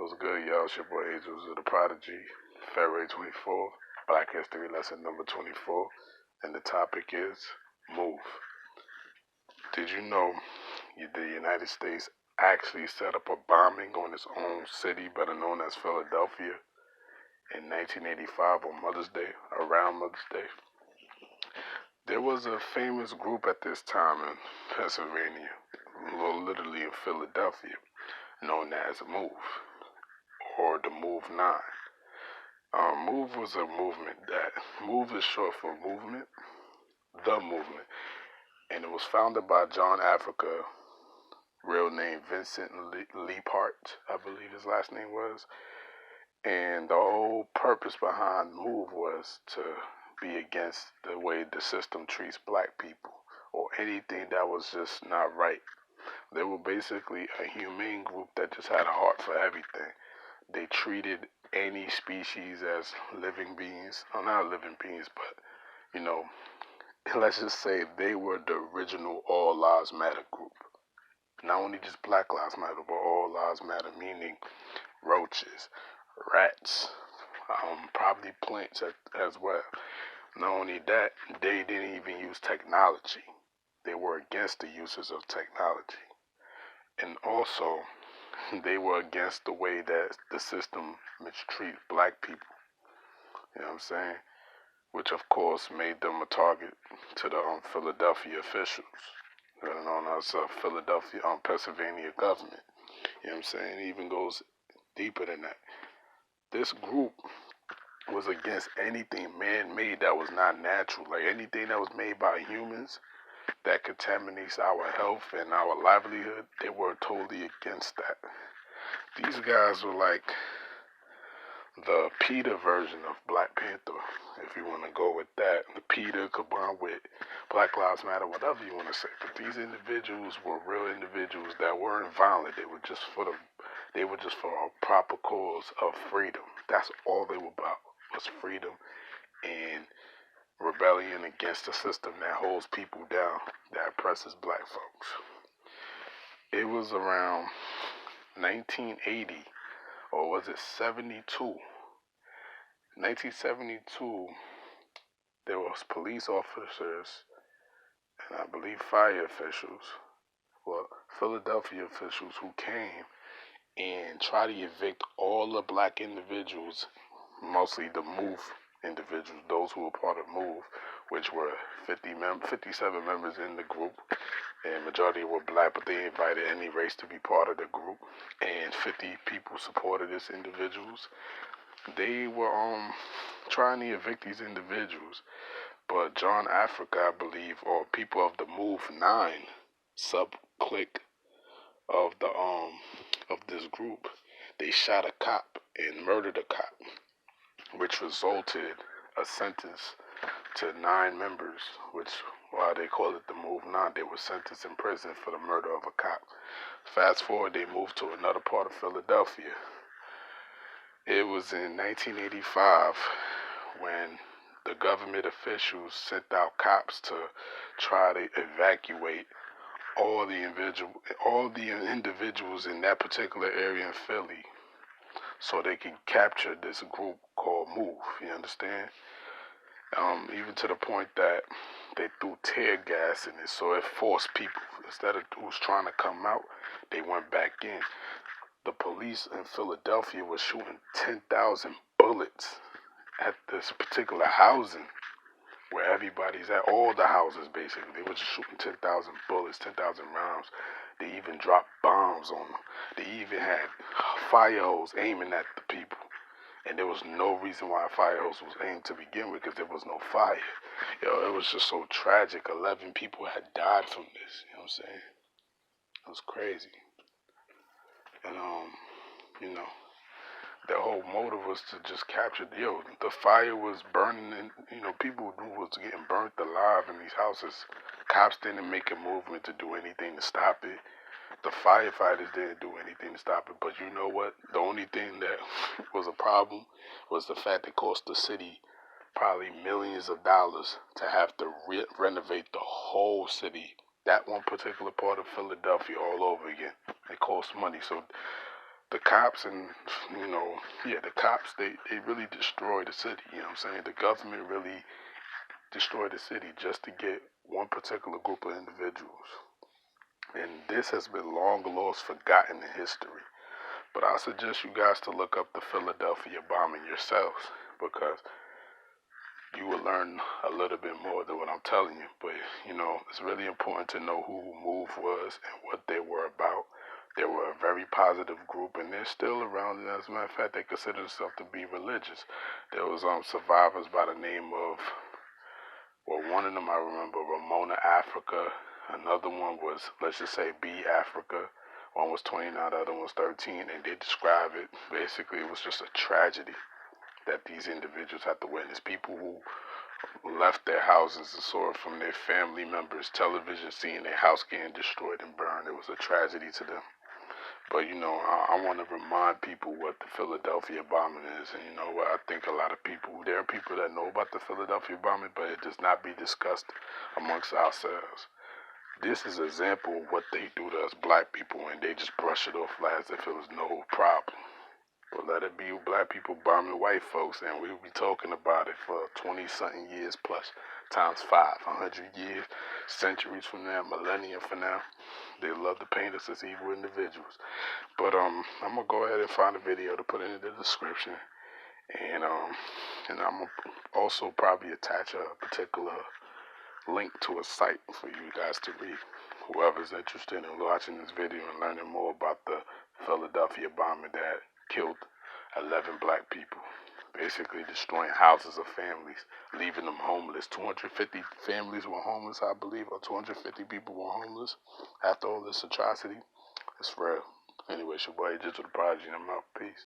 What's good, y'all? It's your boy Angels of the Prodigy, February 24th, Black History Lesson number 24, and the topic is Move. Did you know the United States actually set up a bombing on its own city, better known as Philadelphia, in 1985 on Mother's Day, around Mother's Day? There was a famous group at this time in Pennsylvania, literally in Philadelphia, known as Move, or the Move 9. Move was a movement Move is short for movement, the movement, and it was founded by John Africa, real name Vincent Leaphart, I believe his last name was. And the whole purpose behind Move was to be against the way the system treats black people or anything that was just not right. They were basically a humane group that just had a heart for everything. They treated any species as living beings. Well, not living beings, but, let's just say they were the original All Lives Matter group. Not only just Black Lives Matter, but All Lives Matter, meaning roaches, rats, probably plants as well. Not only that, they didn't even use technology. They were against the uses of technology. And also, they were against the way that the system mistreats black people. You know what I'm saying? Which of course made them a target to the Philadelphia officials, known as Philadelphia, Pennsylvania government. You know what I'm saying? It even goes deeper than that. This group was against anything man-made that was not natural, like anything that was made by humans that contaminates our health and our livelihood. They were totally against that. These guys were like the PETA version of Black Panther, if you want to go with that. The PETA combined with Black Lives Matter, whatever you want to say. But these individuals were real individuals that weren't violent. They were just for a proper cause of freedom. That's all they were about, was freedom and rebellion against the system that holds people down, that oppresses black folks. It was around 1980, or was it 72? 1972, there was police officers and I believe fire officials, well, Philadelphia officials, who came and tried to evict all the black individuals, mostly the Move individuals, those who were part of Move, which were 57 members in the group, and majority were black, but they invited any race to be part of the group, and 50 people supported these individuals. They were trying to evict these individuals, but John Africa, I believe, or people of the Move 9 sub-clique of the of this group, they shot a cop and murdered a cop, which resulted a sentence to 9 members, which, why they call it the Move 9, they were sentenced in prison for the murder of a cop. Fast forward, they moved to another part of Philadelphia. It was in 1985 when the government officials sent out cops to try to evacuate all the individuals in that particular area in Philly, so they could capture this group called Move. You understand? Even to the point that they threw tear gas in it, so it forced people, instead of who's trying to come out, they went back in. The police in Philadelphia was shooting 10,000 bullets at this particular housing where everybody's at, all the houses basically. They were just shooting 10,000 bullets, 10,000 rounds. They even dropped bombs on them. They even had fire hose aiming at the people. And there was no reason why a fire hose was aimed to begin with, because there was no fire. It was just so tragic. 11 people had died from this, you know what I'm saying? It was crazy. And, their whole motive was to just capture, the fire was burning and, people was getting burnt alive in these houses. Cops didn't make a movement to do anything to stop it. The firefighters didn't do anything to stop it. But you know what? The only thing that was a problem was the fact it cost the city probably millions of dollars to have to renovate the whole city. That one particular part of Philadelphia all over again. It cost money. So the cops and, the cops, they really destroyed the city, you know what I'm saying? The government really destroyed the city just to get one particular group of individuals. And this has been long lost, forgotten in history. But I suggest you guys to look up the Philadelphia bombing yourselves, because you will learn a little bit more than what I'm telling you. But, it's really important to know who MOVE was and what they were about. They were a very positive group, and they're still around. And as a matter of fact, they consider themselves to be religious. There was survivors by the name of, well, one of them I remember, Ramona Africa. Another one was, let's just say, B Africa. One was 29, the other one was 13, and they describe it. Basically, it was just a tragedy that these individuals had to witness. People who left their houses and saw it from their family members' television, seeing their house getting destroyed and burned. It was a tragedy to them. But, I want to remind people what the Philadelphia bombing is. And you know what? I think there are people that know about the Philadelphia bombing, but it does not be discussed amongst ourselves. This is an example of what they do to us black people, and they just brush it off as if it was no problem. But let it be black people bombing white folks, and we'll be talking about it for 20-something years plus, times 500 years, centuries from now, millennia from now. They love to paint us as evil individuals. But I'm gonna go ahead and find a video to put in the description, and I'm gonna also probably attach a particular link to a site for you guys to read. Whoever's interested in watching this video and learning more about the Philadelphia bombing that killed 11 black people, basically destroying houses of families, leaving them homeless. 250 families were homeless, I believe, or 250 people were homeless after all this atrocity. It's real. Anyway, it's your boy, Digital Prodigy, and I'm out. Peace.